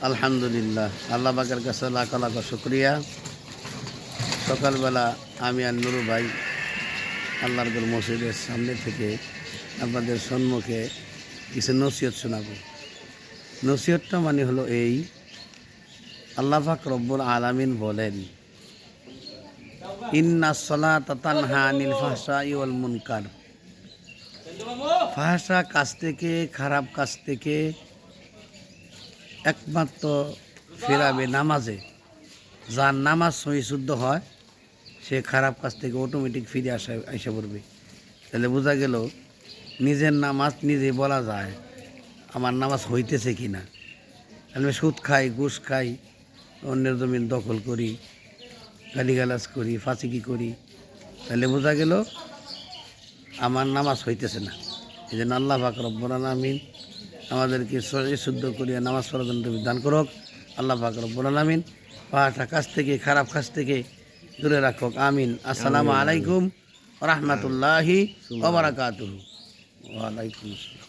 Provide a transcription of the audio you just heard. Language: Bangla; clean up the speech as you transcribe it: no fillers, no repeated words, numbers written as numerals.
আলহামদুলিল্লাহ, আল্লাহ পাকের কাছে লাখ লাখ শুক্রিয়া। সকালবেলা আমি আর নুরু ভাই আল্লাহর গড় মসজিদের সামনে থেকে আপনাদের সম্মুখে কিছু নসিহত শোনাবো। নসিহতটা মানে হলো এই, আল্লাহ পাক রব্বুল আলামিন বলেন, ইন্নাস সালাতা তানহা আনিল ফাহশাই ওয়াল মুনকার। ফাহশা কাজ থেকে, খারাপ কাজ থেকে একমাত্র ফেরাবে নামাজে। যার নামাজ সহি শুদ্ধ হয় সে খারাপ কাজ থেকে অটোমেটিক ফিরে আসা পড়বে। তাহলে বোঝা গেল নিজের নামাজ নিজে বলা যায় আমার নামাজ হইতেছে কি না। আমি সুদ খাই, ঘুষ খাই, অন্যের জমিন দখল করি, গালিগালাজ করি, ফাঁসিকি করি, তাহলে বোঝা গেল আমার নামাজ হইতেছে না। এই জন্য আল্লাহ পাক রব্বুল আলামিন আমাদেরকে শুদ্ধ করিয়া নামাজ পড়ার জন্য দান করুক। আল্লাহ পাক রব্বুল আলামিন পাহাড়টা কাছ থেকে, খারাপ কাজ থেকে দূরে রাখুক। আমিন। আসসালামু আলাইকুম ওয়া রাহমাতুল্লাহি ওয়া বারাকাতুহু। ওয়া আলাইকুম আসসালাম।